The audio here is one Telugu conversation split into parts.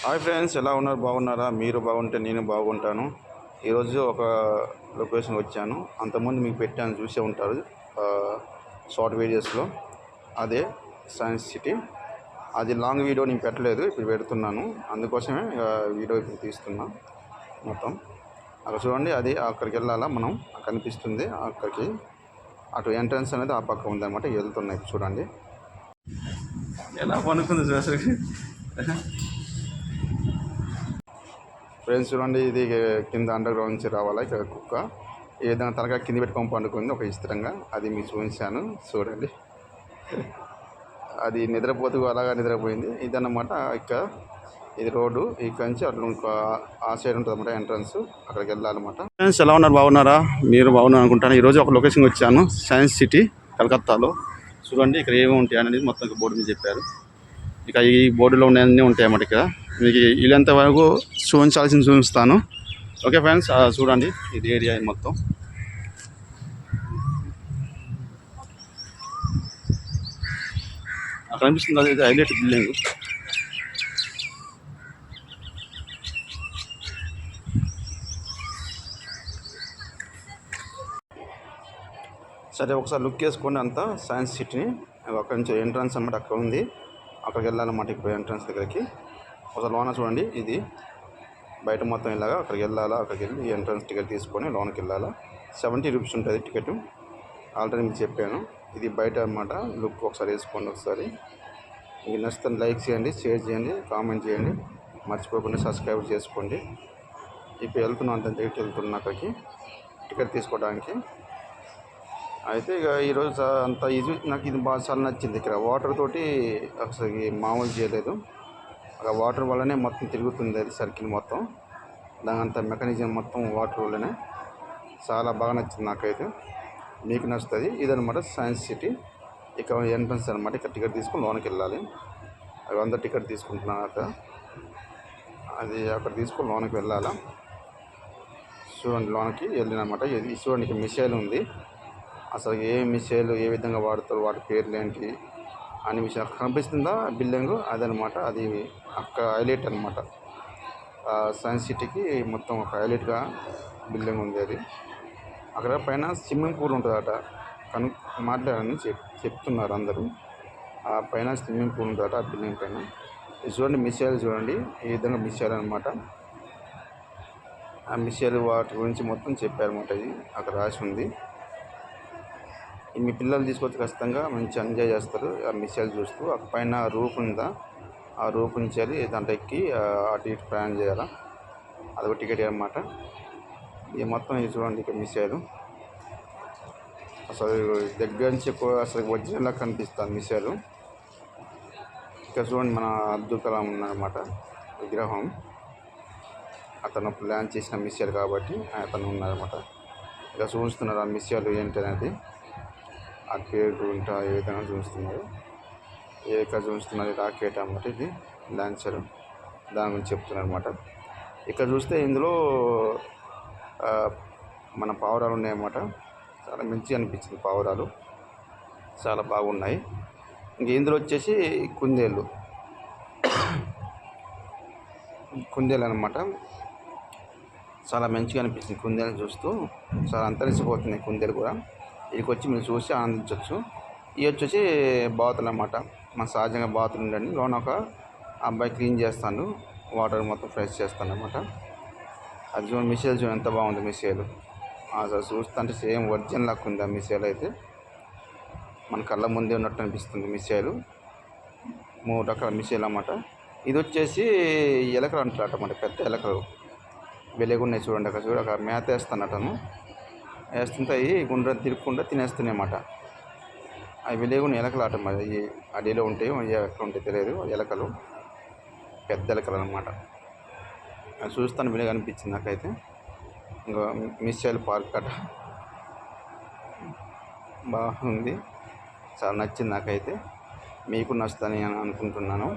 హాయ్ ఫ్రెండ్స్, ఎలా ఉన్నారు? బాగున్నారా? మీరు బాగుంటే నేను బాగుంటాను. ఈరోజు ఒక లొకేషన్ వచ్చాను. అంతకుముందు మీకు పెట్టాను, చూసే ఉంటారు షార్ట్ వీడియోస్లో. అదే సైన్స్ సిటీ. అది లాంగ్ వీడియో నేను పెట్టలేదు, ఇప్పుడు పెడుతున్నాను. అందుకోసమే వీడియో ఇప్పుడు తీస్తున్నా మొత్తం. అక్కడ చూడండి, అది అక్కడికి వెళ్ళాలా మనం. కనిపిస్తుంది అక్కడికి. అటు ఎంట్రన్స్ అనేది ఆ పక్క ఉందన్నమాట. వెళ్తున్నాయి చూడండి. ఎలా పనుకుంది అసలు ఫ్రెండ్స్ చూడండి, ఇది కింద అండర్ గ్రౌండ్ నుంచి రావాలా. ఇక్కడ కుక్క ఏదైనా తలగా కింద పెట్టుకొని పండుకుంది ఒక విచిత్రంగా. అది మీకు చూపించాను చూడండి. అది నిద్రపోతూ అలాగా నిద్రపోయింది. ఇదన్నమాట. ఇక్కడ ఇది రోడ్డు. ఇక్కడ నుంచి అట్లా ఆ సైడ్ ఉంటుంది అన్నమాట ఎంట్రన్స్. అక్కడికి వెళ్ళాలన్నమాట. ఫ్రెండ్స్, ఎలా ఉన్నారు? బాగున్నారా? మీరు బాగున్నారు అనుకుంటాను. ఈరోజు ఒక లొకేషన్కి వచ్చాను, సైన్స్ సిటీ కలకత్తాలో. చూడండి ఇక్కడ ఏమి ఉంటాయి అనేది మొత్తం బోర్డు మీద చెప్పారు. ఇక ఈ బోర్డులో ఉన్నాయన్నీ ఉంటాయి అన్నమాట. ఇక్కడ మీకు వీళ్ళంత వరకు చూపిస్తాను. ఓకే ఫ్రెండ్స్, చూడండి ఇది ఏరియా మొత్తం. అక్కడ కనిపిస్తుంది అది హైలైట్ బిల్డింగ్. సరే, ఒకసారి లుక్ వేసుకోండి అంతా సైన్స్ సిటీని. అక్కడ నుంచి ఎంట్రన్స్ అన్నమాట అక్కడ ఉంది. అక్కడికి వెళ్ళాలన్నమాట. ఇప్పుడు ఎంట్రన్స్ దగ్గరికి ఒకసారి లోన చూడండి. ఇది బయట మొత్తం ఇలాగా అక్కడికి వెళ్ళాలా. అక్కడికి వెళ్ళి ఎంట్రన్స్ టికెట్ తీసుకొని లోనకి వెళ్ళాలా. 70 రూపీస్ ఉంటుంది టికెట్. ఆల్రెడీ మీకు చెప్పాను. ఇది బయట అన్నమాట. లుక్ ఒకసారి వేసుకోండి. ఒకసారి మీకు నచ్చితే లైక్ చేయండి, షేర్ చేయండి, కామెంట్ చేయండి. మర్చిపోకుండా సబ్స్క్రైబ్ చేసుకోండి. ఇప్పుడు వెళ్తున్నాను దగ్గరికి వెళ్తున్నా అక్కడికి టికెట్ తీసుకోవడానికి. అయితే ఇక ఈరోజు అంత ఇది నాకు ఇది బాగా చాలా నచ్చింది. ఇక్కడ వాటర్ తోటి అసలు మామూలు చేయలేదు. అక్కడ వాటర్ వల్లనే మొత్తం తిరుగుతుంది అది సర్కిల్ మొత్తం. దాని అంత మెకానిజం మొత్తం వాటర్ వల్లనే. చాలా బాగా నచ్చింది నాకైతే. మీకు నచ్చుతుంది. ఇదనమాట సైన్స్ సిటీ. ఇక్కడ ఎంట్రన్స్ అనమాట. ఇక్కడ టికెట్ తీసుకొని లోనికి వెళ్ళాలి. అవి అందరు టికెట్ తీసుకుంటున్నాను అక్కడ. అది అక్కడ తీసుకొని లోనికి వెళ్ళాలా. చూడండి లోనికి వెళ్ళినమాట. ఇది చూడండి, ఇక్కడ మిసైల్ ఉంది. అసలు ఏ మిసైల్ ఏ విధంగా వాడతారు, వాటి పేర్లు ఏంటి అనే విషయం కనిపిస్తుందా బిల్డింగ్. అదనమాట. అది అక్కడ హైలైట్ అనమాట. సైన్స్ సిటీకి మొత్తం ఒక హైలైట్గా బిల్డింగ్ ఉంది అది. అక్కడ పైన స్విమ్మింగ్ పూల్ ఉంటుందట. మాట్లాడని చెప్తున్నారు అందరూ. ఆ పైన స్విమ్మింగ్ పూల్ ఉంటుందట ఆ బిల్డింగ్ పైన. ఇది చూడండి మిసైల్ చూడండి, ఈ విధంగా మిసైల్ అనమాట. ఆ మిసైల్ వాటి గురించి మొత్తం చెప్పారన్నమాట. ఇది అక్కడ రాసి ఉంది. మీ పిల్లలు తీసుకొచ్చి ఖచ్చితంగా మంచి ఎంజాయ్ చేస్తారు ఆ మిసైల్ చూస్తూ. ఆ పైన రూఫ్ ఉందా, ఆ రూఫ్ నుంచి వెళ్ళి దాంట్లో ఎక్కి అటు ఇటు ప్రయాణం చేయాలా. అదొక టికెట్ అనమాట. ఇది మొత్తం ఇది చూడండి. ఇక్కడ మిసైల్ అసలు దగ్గర నుంచి అసలు ఒరిజినల్లా కనిపిస్తుంది మిసైల్. ఇక్కడ చూడండి, మన అబ్దుల్ కలాం ఉన్నారన్నమాట విగ్రహం. అతను ప్లాన్ చేసిన మిసైల్ కాబట్టి అతను ఉన్నారన్నమాట. ఇక చూస్తున్నారు ఆ మిసైల్ ఏంటి అనేది. ఆ పేరు ఉంటా ఏ విధంగా చూస్తున్నారు, ఇక్కడ చూస్తున్నారు. రాకెట్ అన్నమాట. ఇది లాంచర్, దాని గురించి చెప్తున్నారు అనమాట. ఇక్కడ చూస్తే ఇందులో మన పావురాలు ఉన్నాయన్నమాట. చాలా మంచిగా అనిపించింది. పావురాలు చాలా బాగున్నాయి. ఇంక ఇందులో వచ్చేసి కుందేళ్ళు అనమాట. చాలా మంచిగా అనిపించింది కుందేలు చూస్తూ. చాలా అంతరించిపోతున్నాయి కుందేలు కూడా. ఇక్కడికి వచ్చి మీరు చూసి ఆనందించవచ్చు. ఇవి వచ్చేసి బాతులు అన్నమాట. మన సహజంగా బాతులు ఉండండి. లోన ఒక అబ్బాయి క్లీన్ చేస్తాను, వాటర్ మొత్తం ఫ్రెష్ చేస్తాను అన్నమాట. అది చూడండి మిసైల్ చూడండి ఎంత బాగుంది మిసైల్. అసలు చూస్తుంటే సేమ్ ఒరిజినల్ లాగా ఉంది ఆ మిసైల్ అయితే. మన కళ్ళ ముందే ఉన్నట్టు అనిపిస్తుంది మిసైల్. 3 రకాల మిసైల్ అన్నమాట. ఇది వచ్చేసి ఎలకలు అంటారట అన్నమాట. పెద్ద ఎలకలు వెలుగున్నాయి చూడండి. అక్కడ చూడ అక్కడ మేత వేస్తానటను. వేస్తుంటే అవి గుండ్ర తిరుక్కుండా తినేస్తున్నాయి అన్నమాట. అవి వెలుగున్న ఎలకలు ఆట మరి. అవి అడవిలో ఉంటాయి, ఎక్కడ ఉంటాయి తెలియదు. ఎలకలు పెద్ద ఎలకలు అన్నమాట. అది చూస్తాను వెలుగు అనిపించింది నాకైతే. ఇంకా మిసైల్ పార్క్ అట బాగుంది. చాలా నచ్చింది నాకైతే. మీకు నచ్చుతుందని నేను అనుకుంటున్నాను.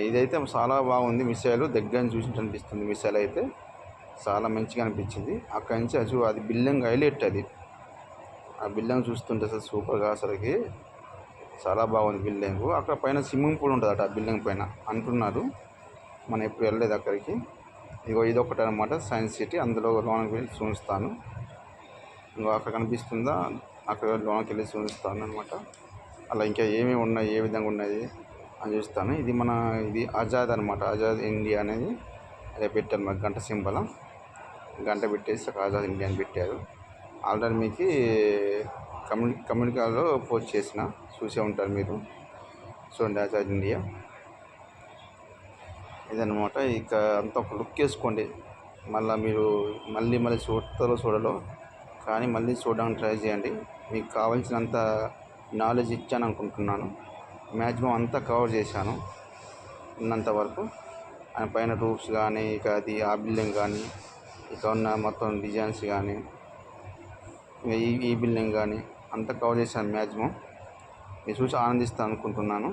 ఇదైతే చాలా బాగుంది మిసైల్. దగ్గర నుంచి చూసినట్టు అనిపిస్తుంది మిసైల్ అయితే. చాలా మంచిగా అనిపించింది. అక్కడి నుంచి అది బిల్డింగ్ హైలైట్. అది ఆ బిల్డింగ్ చూస్తుంటే అసలు సూపర్గా అసలుకి చాలా బాగుంది బిల్డింగ్. అక్కడ పైన స్విమ్మింగ్ పూల్ ఉంటుందట ఆ బిల్డింగ్ పైన అంటున్నారు. మనం ఎప్పుడు వెళ్ళలేదు అక్కడికి. ఇగో ఇది ఒకటి అనమాట సైన్స్ సిటీ. అందులో లోనకి వెళ్ళి చూపిస్తాను. ఇంకో అక్కడ కనిపిస్తుందా, అక్కడ లోనకి వెళ్ళి చూపిస్తాను అనమాట. అలా ఇంకా ఏమేమి ఉన్నాయి, ఏ విధంగా ఉన్నది అని చూస్తాను. ఇది ఆజాద్ అనమాట. ఆజాద్ ఇండియా అనేది అదే పెట్టారు మాకు గంట సింబల్. గంట పెట్టేసి అక్కడ ఆజాద్ ఇండియా అని పెట్టారు. ఆల్రెడీ మీకు కమ్యూనిటీలో పోస్ట్ చేసిన, చూసే ఉంటారు మీరు. చూడండి ఆజాద్ ఇండియా ఇదన్నమాట. ఇక అంతా ఒక లుక్ వేసుకోండి. మీరు మళ్ళీ చూడలో కానీ మళ్ళీ చూడడానికి ట్రై చేయండి. మీకు కావాల్సినంత నాలెడ్జ్ ఇచ్చాను అనుకుంటున్నాను. మ్యాక్సిమం అంతా కవర్ చేశాను ఉన్నంత వరకు. ఆయన పైన రూఫ్స్ కానీ, ఇక అది ఆ బిల్డింగ్ కానీ, ఇక ఉన్న మొత్తం డిజైన్స్ కానీ, ఇంకా ఈ బిల్డింగ్ కానీ అంతా కవర్ చేశాను మ్యాక్సిమం. మీరు చూసి ఆనందిస్తాను అనుకుంటున్నాను.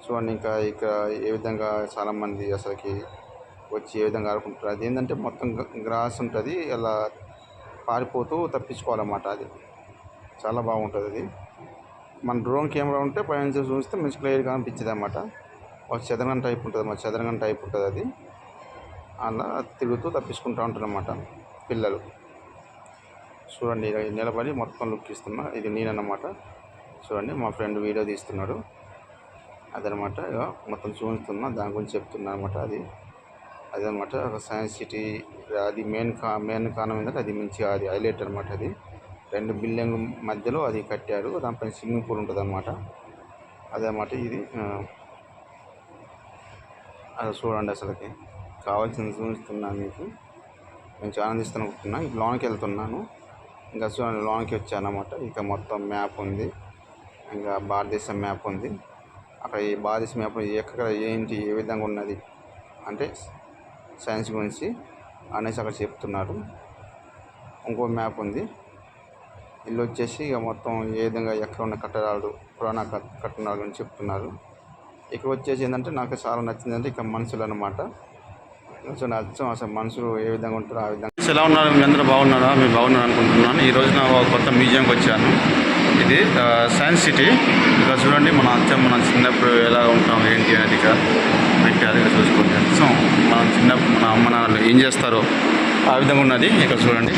చూడండి ఇంకా ఇక్కడ ఏ విధంగా చాలామంది అసలుకి వచ్చి ఏ విధంగా ఆడుకుంటారు. అది ఏంటంటే మొత్తం గ్రాస్ ఉంటుంది, అలా పారిపోతూ తప్పించుకోవాలన్నమాట. అది చాలా బాగుంటుంది. అది మన డ్రోన్ కెమెరా ఉంటే పైన చూస్తే మంచి క్లియర్గా అనిపించింది అన్నమాట. ఒక చదరంగం టైప్ ఉంటుంది అది. అలా తిరుగుతూ తప్పించుకుంటూ ఉంటారు అన్నమాట పిల్లలు. చూడండి ఇలా నిలబడి మొత్తం లుక్ ఇస్తున్నా. ఇది నేనన్నమాట. చూడండి మా ఫ్రెండ్ వీడియో తీస్తున్నాడు. అదనమాట ఇక మొత్తం చూపిస్తున్నా, దాని గురించి చెప్తున్నా అనమాట. అదనమాట ఒక సైన్స్ సిటీ. అది మెయిన్ కారణం ఏంటంటే అది మంచి అది హైలైట్ అనమాట. అది 2 బిల్డింగ్ మధ్యలో అది కట్టారు. దానిపైన స్విమ్మింగ్ పూల్ ఉంటుంది అనమాట. అదనమాట ఇది. అది చూడండి అసలుకి కావాల్సింది చూపిస్తున్నాను మీకు. నేను ఆనందిస్తాను అనుకుంటున్నాను. ఇక లోనికి వెళ్తున్నాను. ఇంకా చూడండి లోనికి వచ్చానమాట. ఇక మొత్తం మ్యాప్ ఉంది, ఇంకా భారతదేశం మ్యాప్ ఉంది. అక్కడ ఈ భారతదేశం మ్యాప్ ఎక్కడ ఏంటి ఏ విధంగా ఉన్నది అంటే సైన్స్ గురించి అనేసి అక్కడ చెప్తున్నారు. ఇంకో మ్యాప్ ఉంది. ఇల్లు వచ్చేసి ఇక మొత్తం ఏ విధంగా ఎక్కడ ఉన్న కట్టడాలు, పురాణ కట్టడాల గురించి చెప్తున్నారు. ఇక్కడ వచ్చేసి ఏంటంటే నాకు చాలా నచ్చింది అంటే ఇక మనుషులు అనమాట. సో నచ్చం అసలు మనుషులు ఏ విధంగా ఉంటారో ఆ విధంగా. ఎలా ఉన్నారు మీ అందరూ? బాగున్నారా? మీరు బాగున్నారు అనుకుంటున్నాను. ఈ రోజున కొత్త మ్యూజియంకి వచ్చాను. ఇది సైన్స్ సిటీ. ఇక్కడ చూడండి మన చిన్నప్పుడు ఎలా ఉంటాం ఏంటి అనేది ఇక పెట్టారు. ఇక్కడ చూసుకోండి. సో మన అమ్మ నాన్నలు ఏం చేస్తారో ఆ విధంగా ఉన్నది. ఇక్కడ చూడండి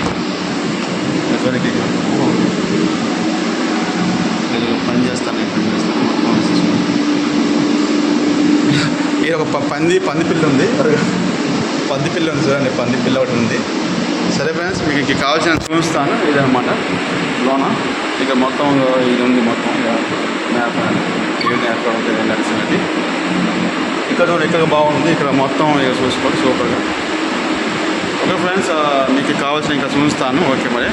పని చేస్తాను ఇది ఒక పంది పిల్ల ఉంది. పంది పిల్ల ఉంది చూడండి. పంది పిల్ల ఒకటి ఉంది. సరే ఫ్రెండ్స్, మీకు ఇంక కావాల్సిన చూపిస్తాను. ఇదనమాట లోన. ఇక మొత్తం ఇది ఉంది. మొత్తం మ్యాప్ ఏది ఎక్కడ ఉంటుంది నడిచినది. ఇక్కడ చూడండి, ఇక్కడ బాగుంది. ఇక్కడ మొత్తం ఇక చూసుకోండి సూపర్గా. ఓకే ఫ్రెండ్స్, మీకు కావాల్సిన ఇంకా చూపిస్తాను. ఓకే మరి.